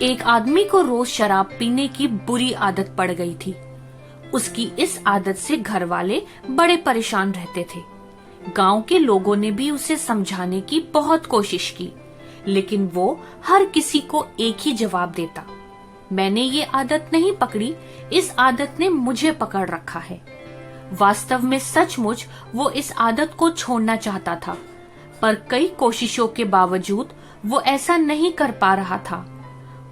एक आदमी को रोज शराब पीने की बुरी आदत पड़ गई थी। उसकी इस आदत से घर वाले बड़े परेशान रहते थे। गांव के लोगों ने भी उसे समझाने की बहुत कोशिश की, लेकिन वो हर किसी को एक ही जवाब देता, मैंने ये आदत नहीं पकड़ी, इस आदत ने मुझे पकड़ रखा है। वास्तव में सचमुच वो इस आदत को छोड़ना चाहता था, पर कई कोशिशों के बावजूद वो ऐसा नहीं कर पा रहा था।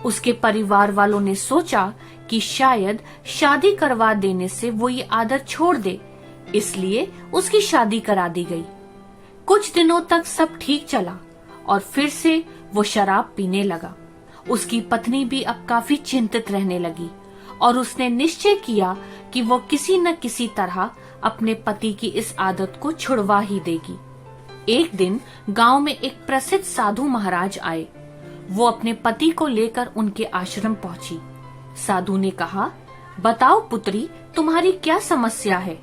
उसके परिवार वालों ने सोचा कि शायद शादी करवा देने से वो ये आदत छोड़ दे, इसलिए उसकी शादी करा दी गई। कुछ दिनों तक सब ठीक चला और फिर से वो शराब पीने लगा। उसकी पत्नी भी अब काफी चिंतित रहने लगी और उसने निश्चय किया कि वो किसी न किसी तरह अपने पति की इस आदत को छुड़वा ही देगी। एक दिन गांव में एक प्रसिद्ध साधु महाराज आए। वो अपने पति को लेकर उनके आश्रम पहुंची। साधु ने कहा, बताओ पुत्री, तुम्हारी क्या समस्या है?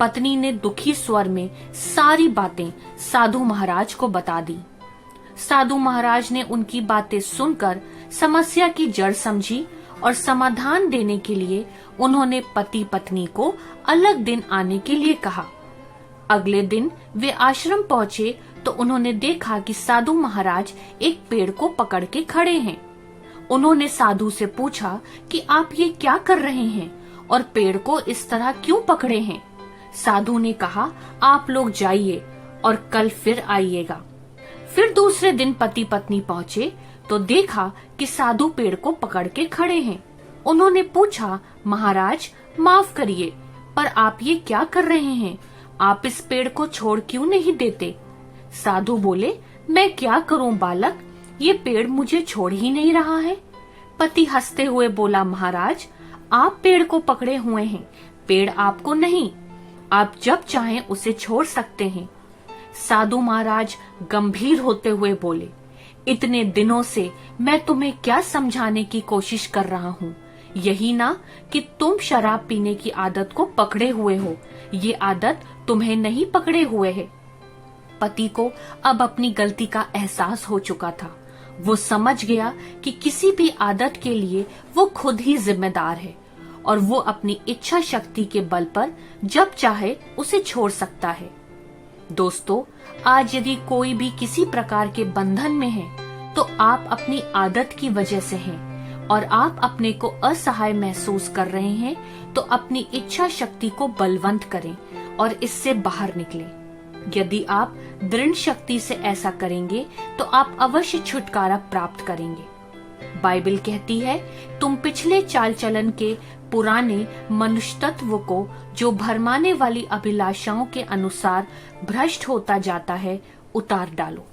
पत्नी ने दुखी स्वर में सारी बातें साधु महाराज को बता दी। साधु महाराज ने उनकी बातें सुनकर समस्या की जड़ समझी और समाधान देने के लिए उन्होंने पति पत्नी को अलग दिन आने के लिए कहा। अगले दिन वे आश्रम पहुंचे तो उन्होंने देखा कि साधु महाराज एक पेड़ को पकड़ के खड़े हैं। उन्होंने साधु से पूछा कि आप ये क्या कर रहे हैं और पेड़ को इस तरह क्यों पकड़े हैं? साधु ने कहा, आप लोग जाइए और कल फिर आइएगा। फिर दूसरे दिन पति पत्नी पहुंचे तो देखा कि साधु पेड़ को पकड़ के खड़े हैं। उन्होंने पूछा, महाराज माफ करिए, पर आप ये क्या कर रहे हैं? आप इस पेड़ को छोड़ क्यों नहीं देते? साधु बोले, मैं क्या करूं बालक, ये पेड़ मुझे छोड़ ही नहीं रहा है। पति हंसते हुए बोला, महाराज आप पेड़ को पकड़े हुए हैं, पेड़ आपको नहीं, आप जब चाहें उसे छोड़ सकते हैं। साधु महाराज गंभीर होते हुए बोले, इतने दिनों से मैं तुम्हें क्या समझाने की कोशिश कर रहा हूँ, यही ना कि तुम शराब पीने की आदत को पकड़े हुए हो, ये आदत तुम्हें नहीं पकड़े हुए है। पति को अब अपनी गलती का एहसास हो चुका था। वो समझ गया कि किसी भी आदत के लिए वो खुद ही जिम्मेदार है और वो अपनी इच्छा शक्ति के बल पर जब चाहे उसे छोड़ सकता है। दोस्तों, आज यदि कोई भी किसी प्रकार के बंधन में है तो आप अपनी आदत की वजह से हैं और आप अपने को असहाय महसूस कर रहे हैं, तो अपनी इच्छा शक्ति को बलवंत करें और इससे बाहर निकलें। यदि आप दृढ़ शक्ति से ऐसा करेंगे तो आप अवश्य छुटकारा प्राप्त करेंगे। बाइबल कहती है, तुम पिछले चाल चलन के पुराने मनुष्य तत्व को जो भरमाने वाली अभिलाषाओं के अनुसार भ्रष्ट होता जाता है, उतार डालो।